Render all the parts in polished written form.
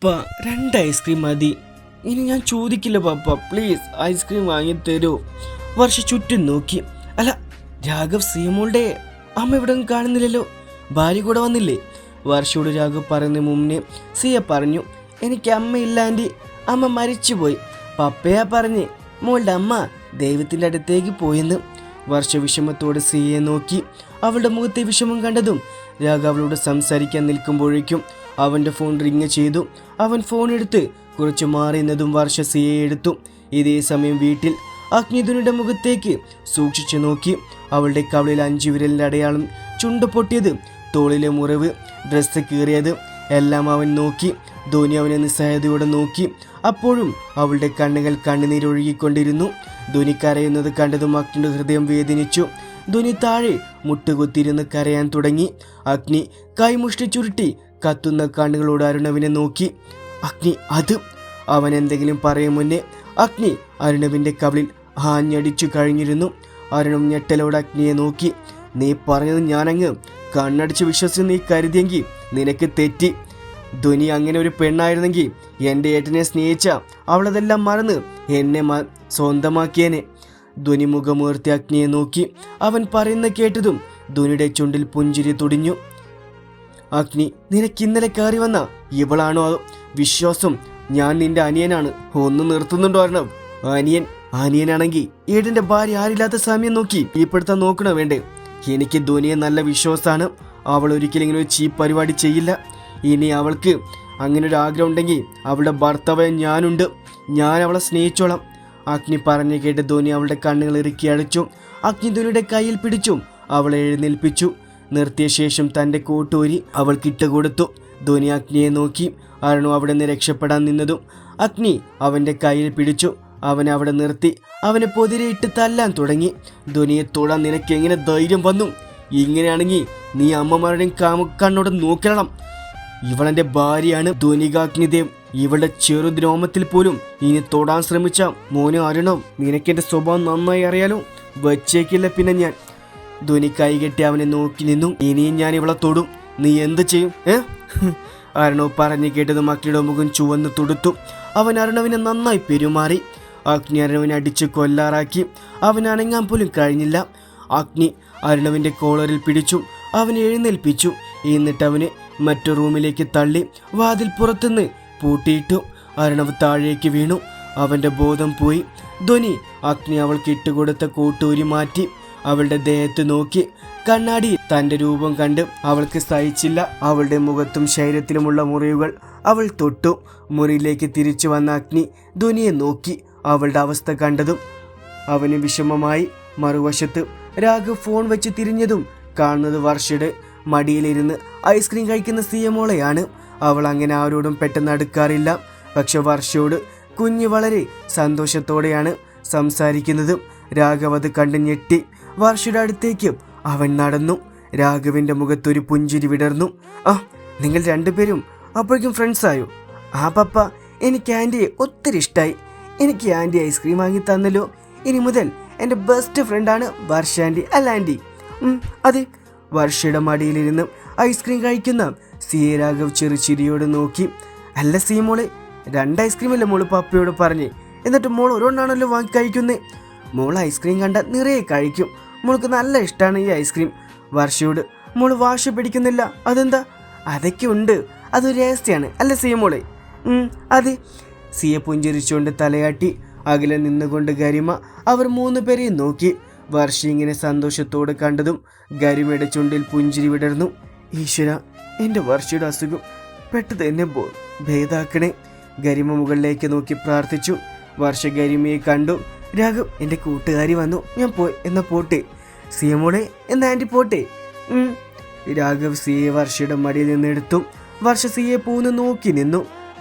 2 ice cream മതി. ഇനി ഞാൻ ചോദിക്കില്ല പപ്പ, പ്ലീസ് ഐസ്ക്രീം വാങ്ങിത്തരൂ. വർഷ ചുറ്റും നോക്കി. അല്ല, രാഘവ് സീമോളുടെ അമ്മ ഇവിടെ കാണുന്നില്ലല്ലോ. ഭാര്യ കൂടെ വന്നില്ലേ? വർഷയോട് രാഘവ് പറയുന്ന മുന്നേ സിയ പറഞ്ഞു, എനിക്ക് അമ്മയില്ല ആൻറ്റി, അമ്മ മരിച്ചുപോയി. പപ്പയാ പറഞ്ഞ് മോളുടെ അമ്മ ദൈവത്തിൻ്റെ അടുത്തേക്ക് പോയെന്ന്. വർഷ വിഷമത്തോടെ സിയെ നോക്കി. അവളുടെ മുഖത്തെ വിഷമം കണ്ടതും രാഘവ് അവളോട് സംസാരിക്കാൻ നിൽക്കുമ്പോഴേക്കും അവൻ്റെ ഫോൺ റിങ് ചെയ്തു. അവൻ ഫോൺ എടുത്ത് കുറച്ച് മാറിയുന്നതും വർഷ സിയെ എടുത്തു. ഇതേ സമയം വീട്ടിൽ അഗ്നിധുനിയുടെ മുഖത്തേക്ക് സൂക്ഷിച്ചു നോക്കി. അവളുടെ കവളിൽ 5 വിരലിൻ്റെ അടയാളം, ചുണ്ട് പൊട്ടിയത്, തോളിലെ മുറിവ്, ഡ്രസ്സ് കീറിയത് എല്ലാം അവൻ നോക്കി. ധോനി അവനെ നിസ്സഹായതയോടെ നോക്കി. അപ്പോഴും അവളുടെ കണ്ണുകൾ കണ്ണുനീരൊഴുകിക്കൊണ്ടിരുന്നു. ധോനി കരയുന്നത് കണ്ടതും അഗ്നിയുടെ ഹൃദയം വേദനിച്ചു. ധോനി താഴെ മുട്ടുകുത്തിയിരുന്ന് കരയാൻ തുടങ്ങി. അഗ്നി കൈമുഷ്ടി ചുരുട്ടി കത്തുന്ന കണ്ണുകളോട് അരുണവിനെ നോക്കി. അഗ്നി അത് അവൻ എന്തെങ്കിലും പറയും മുന്നേ അഗ്നി അരുണവിൻ്റെ കവിളിൽ ആഞ്ഞടിച്ചു കഴിഞ്ഞിരുന്നു. അരുണും ഞെട്ടലോട് അഗ്നിയെ നോക്കി. നീ പറഞ്ഞത് ഞാനങ്ങ് കണ്ണടിച്ച് വിശ്വസിച്ച് നീ കരുതിയെങ്കിൽ നിനക്ക് തെറ്റി. ധോനി അങ്ങനെ ഒരു പെണ്ണായിരുന്നെങ്കിൽ എൻ്റെ ഏട്ടനെ സ്നേഹിച്ച അവളതെല്ലാം മറന്ന് എന്നെ സ്വന്തമാക്കിയേനെ. ധോനി മുഖമുയർത്തി അഗ്നിയെ നോക്കി. അവൻ പറയുന്ന കേട്ടതും ധോനിയുടെ ചുണ്ടിൽ പുഞ്ചിരി തുടിഞ്ഞു. അഗ്നി, നിനക്ക് ഇന്നലെ കയറി വന്ന ഇവളാണോ വിശ്വാസം? ഞാൻ നിന്റെ അനിയനാണ്. ഒന്ന് നിർത്തുന്നുണ്ടോ അർണവ്? അനിയനാണെങ്കിൽ ഏട്ടൻ്റെ ഭാര്യ ആരില്ലാത്ത സമയം നോക്കി ഇപ്പോഴത്തെ നോക്കണോ വേണ്ടേ? എനിക്ക് ധോനിയെ നല്ല വിശ്വാസമാണ്. അവൾ ഒരിക്കലും ഇങ്ങനെ ഒരു ചീപ്പ് പരിപാടി ചെയ്യില്ല. ഇനി അവൾക്ക് അങ്ങനെ ഒരു ആഗ്രഹം ഉണ്ടെങ്കിൽ അവളുടെ ഭർത്താവായ ഞാനുണ്ട്. ഞാൻ അവളെ സ്നേഹിച്ചോളാം. അഗ്നി പറഞ്ഞു കേട്ട് ധോനി അവളുടെ കണ്ണുകൾ ഇറുക്കി അടച്ചു. അഗ്നി ധോനിയുടെ കയ്യിൽ പിടിച്ചു അവളെ എഴുന്നേൽപ്പിച്ചു. നിർത്തിയ ശേഷം തൻ്റെ കോട്ടൂരി അവൾക്കിട്ട് കൊടുത്തു. ധോനി അഗ്നിയെ നോക്കി. അരുണു അവിടെ നിന്ന് രക്ഷപ്പെടാൻ നിന്നതും അഗ്നി അവൻ്റെ കയ്യിൽ പിടിച്ചു. അവനെ അവിടെ നിർത്തി അവനെ പൊതിരെയിട്ട് തല്ലാൻ തുടങ്ങി. ധോനിയെ തൊടാൻ നിനക്ക് എങ്ങനെ ധൈര്യം വന്നു? ഇങ്ങനെയാണെങ്കിൽ നീ അമ്മമാരുടെയും കണ്ണോടെ നോക്കണം. ഇവളെൻ്റെ ഭാര്യയാണ് ധോനികാഗ്നിദേവ്. ഇവളുടെ ചെറുദ്രോമത്തിൽ പോലും ഇനി തൊടാൻ ശ്രമിച്ച മോനെ അരുണവ്, നിനക്കെൻ്റെ സ്വഭാവം നന്നായി അറിയാലോ. വച്ചേക്കില്ല പിന്നെ ഞാൻ. ധോനി കൈകെട്ടി അവനെ നോക്കി നിന്നു. ഇനിയും ഞാൻ ഇവളെ തൊടും. നീ എന്ത് ചെയ്യും? അരുണവ് പറഞ്ഞു കേട്ടതും അഗ്നിയുടെ മുഖം ചുവന്ന് തുടുത്തു. അവൻ അരുണവിനെ നന്നായി പെരുമാറി. അഗ്നി അരുണവിനെ അടിച്ച് കൊല്ലാറാക്കി. അവൻ അനങ്ങാൻ പോലും കഴിഞ്ഞില്ല. അഗ്നി അരുണവിൻ്റെ കോളറിൽ പിടിച്ചു അവനെ എഴുന്നേൽപ്പിച്ചു. എന്നിട്ട് അവനെ മറ്റു റൂമിലേക്ക് തള്ളി വാതിൽ പുറത്തുനിന്ന് പൂട്ടിയിട്ടു. അരുണവ് താഴേക്ക് വീണു. അവൻ്റെ ബോധം പോയി. ധോനി അഗ്നി അവൾക്ക് ഇട്ടുകൊടുത്ത കോട്ടൂരി മാറ്റി അവളുടെ ദേഹത്ത് നോക്കി. കണ്ണാടി തൻ്റെ രൂപം കണ്ട് അവൾക്ക് സഹിച്ചില്ല. അവളുടെ മുഖത്തും ശരീരത്തിലുമുള്ള മുറിവുകൾ അവൾ തൊട്ടു. മുറിയിലേക്ക് തിരിച്ചു വന്ന അഗ്നി ധോനിയെ നോക്കി. അവളുടെ അവസ്ഥ കണ്ടതും അവന് വിഷമമായി. മറുവശത്ത് രാഘവ് ഫോൺ വെച്ച് തിരിഞ്ഞതും കാണുന്നത് വർഷയുടെ മടിയിലിരുന്ന് ഐസ്ക്രീം കഴിക്കുന്ന സിയമോളെയാണ്. അവൾ അങ്ങനെ ആരോടും പെട്ടെന്ന് അടുക്കാറില്ല. പക്ഷെ വർഷയോട് കുഞ്ഞ് വളരെ സന്തോഷത്തോടെയാണ് സംസാരിക്കുന്നത്. രാഘവ് അത് കണ്ട് ഞെട്ടി. വർഷയുടെ അടുത്തേക്ക് അവൻ നടന്നു. രാഘവിൻ്റെ മുഖത്തൊരു പുഞ്ചിരി വിടർന്നു. നിങ്ങൾ രണ്ടുപേരും അപ്പോഴേക്കും ഫ്രണ്ട്സായോ? പപ്പ, എനിക്ക് ആൻറ്റിയെ ഒത്തിരി ഇഷ്ടമായി. എനിക്ക് ആൻറ്റി ഐസ്ക്രീം വാങ്ങി തന്നല്ലോ. ഇനി മുതൽ എൻ്റെ ബെസ്റ്റ് ഫ്രണ്ടാണ് വർഷ ആൻറ്റി. അല്ല ആൻറ്റി? അതെ. വർഷയുടെ മടിയിലിരുന്ന് ഐസ്ക്രീം കഴിക്കുന്ന സിയെ രാഘവ് ചെറുചിരിയോട് നോക്കി. അല്ല സി മോളെ, 2 ഐസ്ക്രീമല്ലേ മോള് പപ്പയോട് പറഞ്ഞേ? എന്നിട്ട് മോൾ ഒരെണ്ണാണല്ലോ വാങ്ങി കഴിക്കുന്നേ. മോൾ ഐസ്ക്രീം കണ്ട നിറയെ കഴിക്കും. മോൾക്ക് നല്ല ഇഷ്ടമാണ് ഈ ഐസ്ക്രീം. വർഷയോട് മോൾ വാശി പിടിക്കുന്നില്ല, അതെന്താ? അതൊക്കെ ഉണ്ട്, അതൊരു രഹസ്യമാണ്. അല്ല സി മോളെ? അതെ. സിയെ പുഞ്ചിരിച്ചുകൊണ്ട് തലയാട്ടി. അകലെ നിന്നുകൊണ്ട് ഗരിമ അവർ 3 പേരെയും നോക്കി. വർഷ ഇങ്ങനെ സന്തോഷത്തോടെ കണ്ടതും ഗരിമയുടെ ചുണ്ടിൽ പുഞ്ചിരി വിടർന്നു. ഈശ്വര, എൻ്റെ വർഷയുടെ അസുഖം പെട്ടെന്ന് എന്നെ ഭേദാക്കണേ. ഗരിമ മുകളിലേക്ക് നോക്കി പ്രാർത്ഥിച്ചു. വർഷ ഗരിമയെ കണ്ടു. രാഘവ്, എൻ്റെ കൂട്ടുകാരി വന്നു, ഞാൻ എന്നാ പോട്ടെ. സിയമോളെ, എന്നാ ആൻറ്റി പോട്ടെ. രാഘവ് സിയെ വർഷയുടെ മടിയിൽ നിന്ന് എടുത്തു. വർഷ സിയെ പൂന്ന് നോക്കി നിന്നു.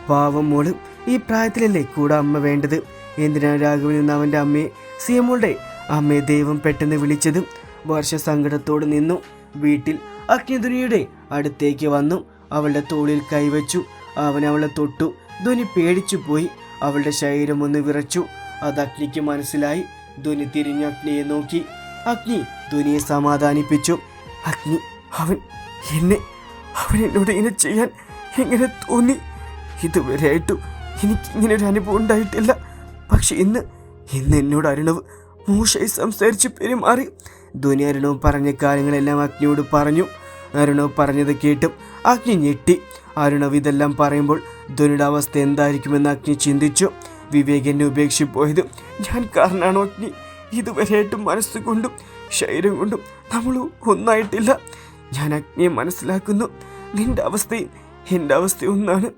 പാവം മോള്, ഈ പ്രായത്തിലല്ലേ കൂടെ അമ്മ വേണ്ടത്? എന്തിനാണ് രാഘവിൽ നിന്ന് അവൻ്റെ അമ്മയെ, സിയമോളുടെ അമ്മയെ ദൈവം പെട്ടെന്ന് വിളിച്ചത്? വർഷ സങ്കടത്തോട് നിന്നു. വീട്ടിൽ അഗ്നിധുനിയുടെ അടുത്തേക്ക് വന്നു. അവളുടെ തോളിൽ കൈവച്ചു. അവൻ അവളെ തൊട്ടു. ധോനി പേടിച്ചു പോയി. അവളുടെ ശരീരം ഒന്ന് വിറച്ചു. അത് അഗ്നിക്ക് മനസ്സിലായി. ധോനി തിരിഞ്ഞ് അഗ്നിയെ നോക്കി. അഗ്നി ധോനിയെ സമാധാനിപ്പിച്ചു. അവൻ എന്നോട് ഇങ്ങനെ ചെയ്യാൻ എങ്ങനെ തോന്നി? ഇതുവരെയായിട്ടും എനിക്കിങ്ങനെ ഒരു അനുഭവം ഉണ്ടായിട്ടില്ല. പക്ഷെ ഇന്ന് എന്നോട് അരുണവ് മോശമായി സംസാരിച്ച് പെരുമാറി. ധ്വനി അരുണവ് പറഞ്ഞ കാര്യങ്ങളെല്ലാം അഗ്നിയോട് പറഞ്ഞു. അരുണവ് പറഞ്ഞത് കേട്ടും അഗ്നി ഞെട്ടി. അരുണവ് ഇതെല്ലാം പറയുമ്പോൾ ധ്വനിയുടെ അവസ്ഥ എന്തായിരിക്കുമെന്ന് അഗ്നി ചിന്തിച്ചു. വിവേക് എന്നെ ഉപേക്ഷിച്ച് പോയത് ഞാൻ കാരണമാണോ അഗ്നി? ഇതുവരെയായിട്ടും മനസ്സുകൊണ്ടും ശരീരം കൊണ്ടും നമ്മൾ ഒന്നായിട്ടില്ല. ഞാൻ അഗ്നിയെ മനസ്സിലാക്കുന്നു. നിന്റെ അവസ്ഥയും എൻ്റെ അവസ്ഥയും ഒന്നാണ്.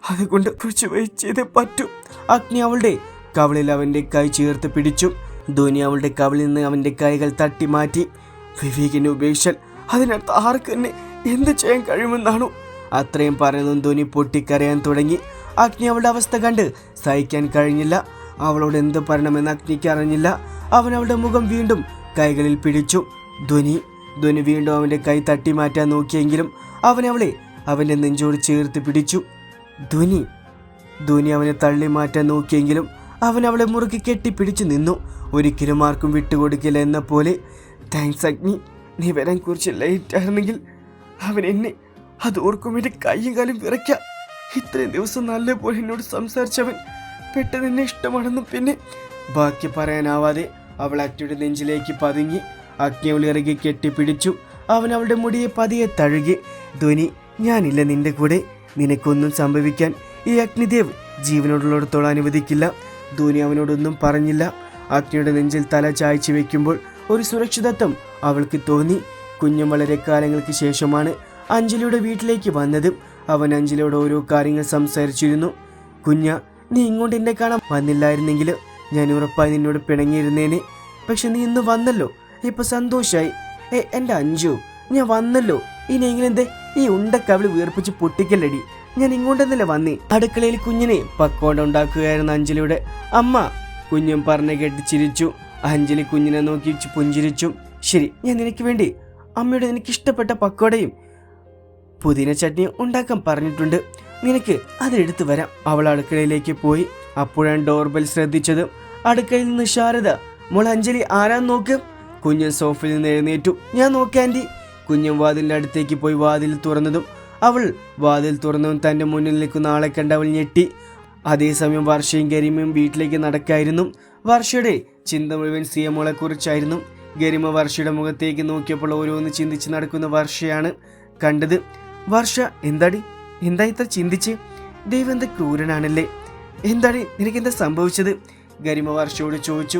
അതുകൊണ്ട് കുറച്ച് വെയിറ്റ് ചെയ്തേ പറ്റൂ. അഗ്നി അവളുടെ കവളിൽ അവൻ്റെ കൈ ചേർത്ത് പിടിച്ചു. ധ്വനി അവളുടെ കവളിൽ നിന്ന് അവൻ്റെ കൈകൾ തട്ടി മാറ്റി. വിവേകിനെ ഉപേക്ഷിച്ചാൽ അതിനർത്ഥം ആർക്ക് തന്നെ എന്ത് ചെയ്യാൻ കഴിയുമെന്നാണോ? അത്രയും പറയുന്നതും ധ്വനി പൊട്ടിക്കരയാൻ തുടങ്ങി. അഗ്നി അവളുടെ അവസ്ഥ കണ്ട് സഹിക്കാൻ കഴിഞ്ഞില്ല. അവളോട് എന്ത് പറയണമെന്ന് അഗ്നിക്ക് അറിഞ്ഞില്ല. അവൻ അവളുടെ മുഖം വീണ്ടും കൈകളിൽ പിടിച്ചു. ധ്വനി വീണ്ടും അവൻ്റെ കൈ തട്ടി മാറ്റാൻ നോക്കിയെങ്കിലും അവൻ അവളെ അവൻ്റെ നെഞ്ചോട് ചേർത്ത് പിടിച്ചു. ധ്വനി അവനെ തള്ളി മാറ്റാൻ നോക്കിയെങ്കിലും അവൻ അവളെ മുറുക്കി കെട്ടിപ്പിടിച്ചു നിന്നു. ഒരിക്കലും ആർക്കും വിട്ടുകൊടുക്കില്ല എന്ന പോലെ. താങ്ക്സ് അഗ്നി, നീ വരാൻ കുറച്ച് ലേറ്റ് ആയിരുന്നെങ്കിൽ അവൻ എന്നെ അത് ഓർക്കും എൻ്റെ കൈയും കാലും വിറയ്ക്കാം. ഇത്രയും ദിവസം നല്ലപോലെ എന്നോട് സംസാരിച്ചവൻ പെട്ടെന്ന് എന്നെ ഇഷ്ടമാണെന്നും പിന്നെ ബാക്കി പറയാനാവാതെ അവൾ അഗ്നിയുടെ നെഞ്ചിലേക്ക് പതുങ്ങി. അഗ്നി അവൾ ഇറങ്ങി കെട്ടിപ്പിടിച്ചു. അവൻ അവളുടെ മുടിയെ പതിയെ തഴുകി. ധ്വനി, ഞാനില്ല നിന്റെ കൂടെ. നിനക്കൊന്നും സംഭവിക്കാൻ ഈ അഗ്നിദേവ് ജീവനോടുള്ളിടത്തോളം അനുവദിക്കില്ല. ധ്വനി അവനോടൊന്നും പറഞ്ഞില്ല. അഗ്നിയുടെ നെഞ്ചിൽ തല ചായ്ച്ചു വെക്കുമ്പോൾ ഒരു സുരക്ഷിതത്വം അവൾക്ക് തോന്നി. കുഞ്ഞും വളരെ കാലങ്ങൾക്ക് ശേഷമാണ് അഞ്ജലിയുടെ വീട്ടിലേക്ക് വന്നത്. അവൻ അഞ്ജലിയോട് ഓരോ കാര്യങ്ങൾ സംസാരിച്ചിരുന്നു. കുഞ്ഞ, നീ ഇങ്ങോട്ട് എന്നെ കാണാൻ വന്നില്ലായിരുന്നെങ്കിൽ ഞാൻ ഉറപ്പായി നിന്നോട് പിണങ്ങിയിരുന്നേനെ. പക്ഷെ നീ ഇന്ന് വന്നല്ലോ, ഇപ്പൊ സന്തോഷായി. എൻ്റെ അഞ്ജു, ഞാൻ വന്നല്ലോ. ഇനി എങ്ങനെന്തേ ഈ ഉണ്ടക്കവിള് വീർപ്പിച്ച് പൊട്ടിക്കല്ലടി. ഞാൻ ഇങ്ങോട്ടെന്നല്ലേ വന്നേ. അടുക്കളയിൽ കുഞ്ഞിനെ പക്കോട ഉണ്ടാക്കുകയായിരുന്നു അഞ്ജലിയുടെ അമ്മ. കുഞ്ഞും പറഞ്ഞ് കേട്ട് ചിരിച്ചു. അഞ്ജലി കുഞ്ഞിനെ നോക്കി പുഞ്ചിരിച്ചു. ശരി, ഞാൻ നിനക്ക് വേണ്ടി അമ്മയോട് എനിക്കിഷ്ടപ്പെട്ട പക്കോടയും പുതിന ചട്നിയും ഉണ്ടാക്കാൻ പറഞ്ഞിട്ടുണ്ട്. നിനക്ക് അതെടുത്തു വരാം. അവൾ അടുക്കളയിലേക്ക് പോയി. അപ്പോഴാണ് ഡോർബെൽ ശ്രദ്ധിച്ചത്. അടുക്കളയിൽ നിന്ന് ശാരദ, മോൾ അഞ്ജലി ആരാന്ന് നോക്ക്. കുഞ്ഞൻ സോഫയിൽ നിന്ന് എഴുന്നേറ്റു. ഞാൻ നോക്കാം ആൻറ്റി. കുഞ്ഞൻ വാതിലിൻ്റെ അടുത്തേക്ക് പോയി വാതിൽ തുറന്നതും തൻ്റെ മുന്നിൽ നിൽക്കുന്ന ആളെ കണ്ട് അവൾ ഞെട്ടി. അതേസമയം വർഷയും ഗരിമയും വീട്ടിലേക്ക് നടക്കായിരുന്നു. വർഷയുടെ ചിന്ത മുഴുവൻ സിയമോളെ കുറിച്ചായിരുന്നു. ഗരിമ വർഷയുടെ മുഖത്തേക്ക് നോക്കിയപ്പോൾ ഓരോന്ന് ചിന്തിച്ച് നടക്കുന്ന വർഷയാണ് കണ്ടത്. വർഷ, എന്താ ഇത്ര ചിന്തിച്ച്? ദൈവം എന്താ ക്രൂരനാണല്ലേ. എന്താണ് നിനക്കെന്താ സംഭവിച്ചത്? ഗരിമ വർഷയോട് ചോദിച്ചു.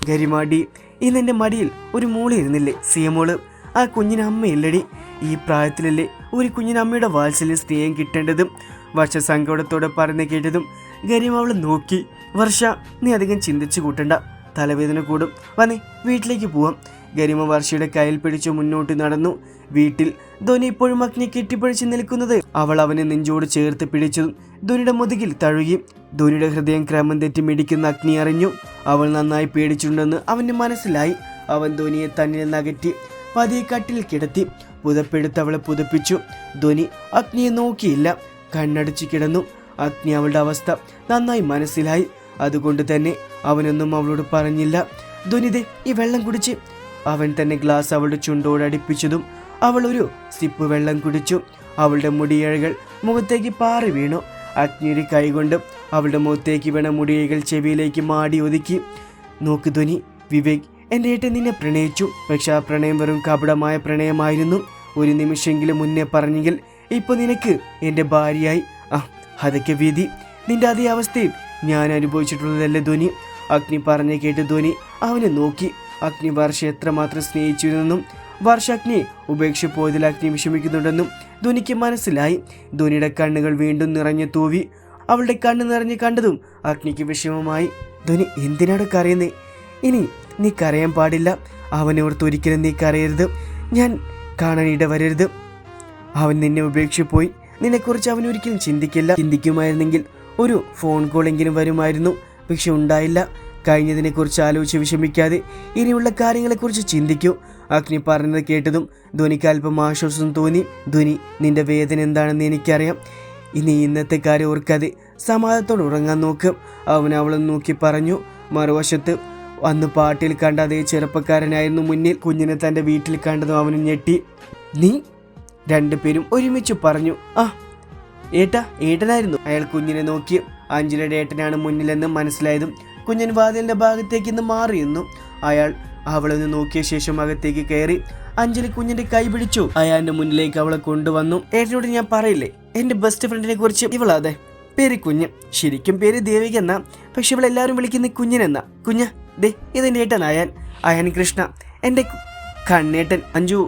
ഗരിമാടി, ഇന്ന് എൻ്റെ മടിയിൽ ഒരു മോള് ഇരുന്നില്ലേ സിയമോള്. ആ കുഞ്ഞിന് അമ്മയില്ലടി. ഈ പ്രായത്തിലല്ലേ ഒരു കുഞ്ഞിന് അമ്മയുടെ വാത്സല്യം സ്നേഹം കിട്ടേണ്ടതും. വർഷ സങ്കടത്തോടെ പറഞ്ഞു കേട്ടതും ഗരിമ അവളെ നോക്കി. വർഷ, നീ അധികം ചിന്തിച്ചു കൂട്ടണ്ട, തലവേദന കൂടും. വന്നേ, വീട്ടിലേക്ക് പോവാം. ഗരിമ വർഷയുടെ കയ്യിൽ പിടിച്ചു മുന്നോട്ട് നടന്നു. വീട്ടിൽ ധ്വനി ഇപ്പോഴും അഗ്നിയെ കെട്ടിപ്പിടിച്ച് നിൽക്കുന്നത് അവൾ അവനെ നെഞ്ചോട് ചേർത്ത് പിടിച്ചതും ധ്വനിയുടെ മുതുകിൽ തഴുകി. ധ്വനിയുടെ ഹൃദയം ക്രമം തെറ്റി മിടിക്കുന്ന അഗ്നി അറിഞ്ഞു. അവൾ നന്നായി പേടിച്ചിട്ടുണ്ടെന്ന് അവന് മനസ്സിലായി. അവൻ ധ്വനിയെ തന്നിൽ നകറ്റി പതിയെ കട്ടിൽ കിടത്തി. പുതപ്പെടുത്ത് അവളെ പുതപ്പിച്ചു. ധ്വനി അഗ്നിയെ നോക്കിയില്ല, കണ്ണടച്ചു കിടന്നു. അഗ്നി അവളുടെ അവസ്ഥ നന്നായി മനസ്സിലായി. അതുകൊണ്ട് തന്നെ അവനൊന്നും അവളോട് പറഞ്ഞില്ല. ധ്വനിതേ, ഈ വെള്ളം കുടിച്ച്. അവൻ തന്നെ ഗ്ലാസ് അവളുടെ ചുണ്ടോട് അടുപ്പിച്ചതും അവൾ ഒരു സിപ്പ് വെള്ളം കുടിച്ചു. അവളുടെ മുടിയഴകൾ മുഖത്തേക്ക് പാറി വീണു. അഗ്നിയുടെ കൈകൊണ്ട് അവളുടെ മുഖത്തേക്ക് വീണ മുടിയകൾ ചെവിയിലേക്ക് മാടി ഒതുക്കി. നോക്ക് ധ്വനി, വിവേക് എൻ്റെ ഏട്ടൻ നിന്നെ പ്രണയിച്ചു. പക്ഷെ ആ പ്രണയം വെറും കപടമായ പ്രണയമായിരുന്നു. ഒരു നിമിഷമെങ്കിലും മുന്നേ പറഞ്ഞെങ്കിൽ ഇപ്പൊ നിനക്ക് എൻ്റെ ഭാര്യയായി. അതൊക്കെ വിധി. നിന്റെ അതേ അവസ്ഥയും ഞാൻ അനുഭവിച്ചിട്ടുള്ളതല്ലേ ധ്വനി. അഗ്നി പറഞ്ഞു കേട്ട് ധ്വനി അവനെ നോക്കി. അഗ്നി വർഷ എത്രമാത്രം സ്നേഹിച്ചിരുന്നെന്നും വർഷ അഗ്നിയെ ഉപേക്ഷിച്ച് പോയതിൽ അഗ്നി വിഷമിക്കുന്നുണ്ടെന്നും ധ്വനിക്ക് മനസ്സിലായി. ധ്വനിയുടെ കണ്ണുകൾ വീണ്ടും നിറഞ്ഞു തൂവി. അവളുടെ കണ്ണ് നിറഞ്ഞ് കണ്ടതും അഗ്നിക്ക് വിഷമമായി. ധ്വനി, എന്തിനാണ് കരയുന്നേ? ഇനി നീ കരയാൻ പാടില്ല. അവനെ ഓർത്ത് ഒരിക്കലും നീ കരയരുത്. ഞാൻ കാണാൻ ഇടവരരുത്. അവൻ നിന്നെ ഉപേക്ഷിച്ച് പോയി. നിന്നെക്കുറിച്ച് അവൻ ഒരിക്കലും ചിന്തിക്കുമായിരുന്നെങ്കിൽ ഒരു ഫോൺ കോളെങ്കിലും വരുമായിരുന്നു. പക്ഷെ ഉണ്ടായില്ല. കഴിഞ്ഞതിനെക്കുറിച്ച് ആലോചിച്ച് വിഷമിക്കാതെ ഇനിയുള്ള കാര്യങ്ങളെക്കുറിച്ച് ചിന്തിക്കൂ. അഗ്നി പറഞ്ഞത് കേട്ടതും ധ്വനിക്ക് അല്പം ആശ്വാസം തോന്നി. ധ്വനി, നിന്റെ വേദന എന്താണെന്ന് എനിക്കറിയാം. ഇനി ഇന്നത്തെ കാര്യം ഓർക്കാതെ സമാധാനത്തോടെ ഉറങ്ങാൻ നോക്ക്. അവൻ അവളെ നോക്കി പറഞ്ഞു. മറുവശത്ത് അന്ന് പാട്ടിൽ കണ്ട അതേ ചെറുപ്പക്കാരനായിരുന്നു മുന്നിൽ. കുഞ്ഞിനെ തൻ്റെ വീട്ടിൽ കണ്ടതും അവന് ഞെട്ടി. നീ? രണ്ടുപേരും ഒരുമിച്ച് പറഞ്ഞു. ഏട്ടനായിരുന്നു. അയാൾ കുഞ്ഞിനെ നോക്കി. അഞ്ജലിയുടെ ഏട്ടനാണ് മുന്നിലെന്ന് മനസ്സിലായതും കുഞ്ഞൻ വാതിലിന്റെ ഭാഗത്തേക്ക് നിന്ന് മാറിയിരുന്നു. അയാൾ അവളൊന്ന് നോക്കിയ ശേഷം അകത്തേക്ക് കയറി. അഞ്ജലി കുഞ്ഞിന്റെ കൈ പിടിച്ചു. അയാളുടെ മുന്നിലേക്ക് അവളെ കൊണ്ടുവന്നു. ഏട്ടനോട് ഞാൻ പറയില്ലേ എന്റെ ബെസ്റ്റ് ഫ്രണ്ടിനെ കുറിച്ച്? ഇവളാതെ പേര് കുഞ്ഞ്, ശരിക്കും പേര് ദേവിക എന്നാ, പക്ഷെ ഇവളെല്ലാവരും വിളിക്കുന്ന കുഞ്ഞിനെന്നാ. ദേ ഇതെന്റെ ഏട്ടൻ അയൻ കൃഷ്ണ, എന്റെ കണ്ണേട്ടൻ. അഞ്ജു,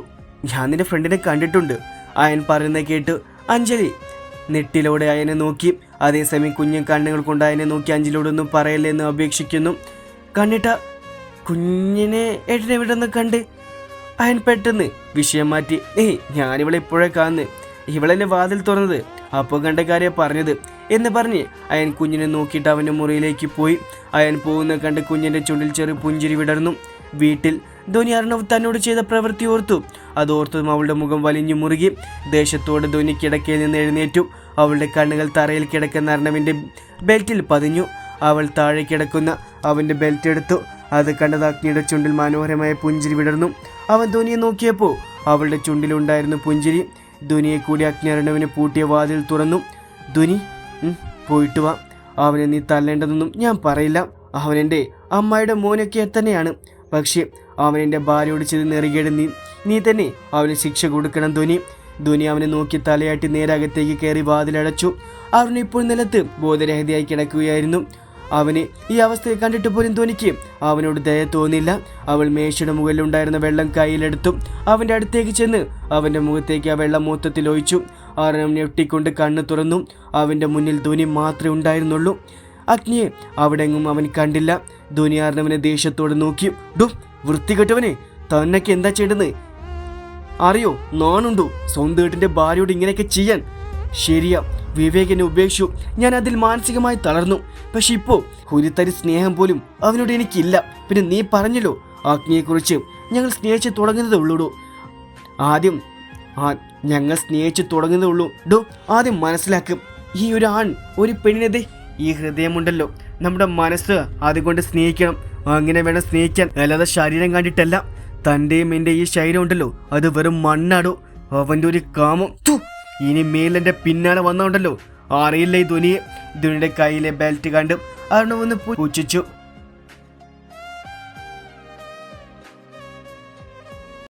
ഞാൻ നിന്റെ ഫ്രണ്ടിനെ കണ്ടിട്ടുണ്ട്. അയൻ പറയുന്നത് കേട്ട് അഞ്ജലി നെട്ടിലോടെ അയനെ നോക്കി. അതേസമയം കുഞ്ഞ് കണ്ണുകൾ കൊണ്ട് അയനെ നോക്കി അഞ്ജലിയോടൊന്നും പറയല്ലേ എന്ന് അപേക്ഷിക്കുന്നു. കണ്ണിട്ട കുഞ്ഞിനെ ഏട്ടനെ എവിടെ നിന്ന് കണ്ട്? അയൻ പെട്ടെന്ന് വിഷയം മാറ്റി. ഞാനിവളെ ഇപ്പോഴേ കാണുന്നു, ഇവളെന്നെ വാതിൽ തുറന്നത് അപ്പോൾ കണ്ട കാര്യം പറഞ്ഞത് എന്ന് പറഞ്ഞ് അയൻ കുഞ്ഞിനെ നോക്കിയിട്ട് അവൻ്റെ മുറിയിലേക്ക് പോയി. അയൻ പോകുന്ന കണ്ട് കുഞ്ഞിൻ്റെ ചുണ്ടിൽ ചെറു പുഞ്ചിരി വിടർന്നു. വീട്ടിൽ ധോനി അർണവ് തന്നോട് ചെയ്ത പ്രവൃത്തി ഓർത്തു. അതോർത്തും അവളുടെ മുഖം വലിഞ്ഞു മുറുകി. ദേഷ്യത്തോടെ ധോനി കിടക്കയിൽ നിന്ന് എഴുന്നേറ്റു. അവളുടെ കണ്ണുകൾ തറയിൽ കിടക്കുന്ന അർണവിൻ്റെ ബെൽറ്റിൽ പതിഞ്ഞു. അവൾ താഴെ കിടക്കുന്ന അവൻ്റെ ബെൽറ്റ് എടുത്തു. അത് കണ്ടത് അഗ്നിയുടെ ചുണ്ടിൽ മനോഹരമായ പുഞ്ചിരി വിടർന്നു. അവൻ ധോനിയെ നോക്കിയപ്പോൾ അവളുടെ ചുണ്ടിലുണ്ടായിരുന്നു പുഞ്ചിരി. ധോനിയെ കൂടി അഗ്നി അർണവിനെ പൂട്ടിയ വാതിൽ തുറന്നു. ധോനി, പോയിട്ട് വാ. അവനെ നീ തല്ലേണ്ടതൊന്നും ഞാൻ പറയില്ല. അവനെൻ്റെ അമ്മായിയുടെ മോനൊക്കെ തന്നെയാണ്. പക്ഷേ അവൻ എൻ്റെ ഭാര്യയോട് ചെയ്ത് നെറുകേട് നീ തന്നെ അവന് ശിക്ഷ കൊടുക്കണം ധോനി. ധോനി അവനെ നോക്കി തലയാട്ടി നേരകത്തേക്ക് കയറി വാതിലടച്ചു. അവൻ ഇപ്പോൾ നിലത്ത് ബോധരഹിതയായി കിടക്കുകയായിരുന്നു. അവന് ഈ അവസ്ഥയെ കണ്ടിട്ട് പോലും ധോനിക്ക് അവനോട് ദയ തോന്നില്ല. അവൾ മേശയുടെ മുകളിലുണ്ടായിരുന്ന വെള്ളം കയ്യിലെടുത്തു. അവൻ്റെ അടുത്തേക്ക് ചെന്ന് അവൻ്റെ മുഖത്തേക്ക് ആ വെള്ളം മൊത്തത്തിൽ ഒഴിച്ചു. അർണവ് ഞെട്ടിക്കൊണ്ട് കണ്ണ് തുറന്നു. അവൻ്റെ മുന്നിൽ ധോനി മാത്രമേ ഉണ്ടായിരുന്നുള്ളൂ. അഗ്നിയെ അവിടെങ്ങും അവൻ കണ്ടില്ല. ധോനി അർണവിനെ ദേഷ്യത്തോടെ നോക്കി. വൃത്തികെട്ടവനെ, തന്നൊക്കെ എന്താ ചെയ്തെന്ന് അറിയോ? നാണുണ്ടോ സ്വന്തം വീട്ടിൻ്റെ ഭാര്യയോട് ഇങ്ങനെയൊക്കെ ചെയ്യാൻ? ശരിയാ, വിവേകനെ ഉപേക്ഷിച്ചു. ഞാൻ അതിൽ മാനസികമായി തളർന്നു. പക്ഷെ ഇപ്പോൾ ഒരു തരി സ്നേഹം പോലും അവനോട് എനിക്കില്ല. പിന്നെ നീ പറഞ്ഞല്ലോ അഗ്നിയെക്കുറിച്ച് ഞങ്ങൾ സ്നേഹിച്ച് തുടങ്ങുന്നതേ ഉള്ളൂടോ. ഞങ്ങൾ സ്നേഹിച്ച് തുടങ്ങുന്നതേ ഉള്ളൂ. ആദ്യം മനസ്സിലാക്കും, ഈ ഒരു ആൺ ഒരു പെണ്ണിനതെ ഈ ഹൃദയമുണ്ടല്ലോ, നമ്മുടെ മനസ്സ് അതുകൊണ്ട് സ്നേഹിക്കണം. അങ്ങനെ വേണം സ്നേഹിക്കാൻ, അല്ലാതെ ശരീരം കണ്ടിട്ടല്ല. തൻ്റെയും എൻ്റെ ഈ ശരീരം ഉണ്ടല്ലോ അത് വെറും മണ്ണാടോ. അവൻ്റെ ഒരു കാമം. ഇനി മേലെൻ്റെ പിന്നാലെ വന്നോണ്ടല്ലോ അറിയില്ല ഈ ധോനിയുടെ കയ്യിലെ ബെൽറ്റ് കണ്ട് അർണവ് ഒന്ന് പുച്ഛിച്ചു.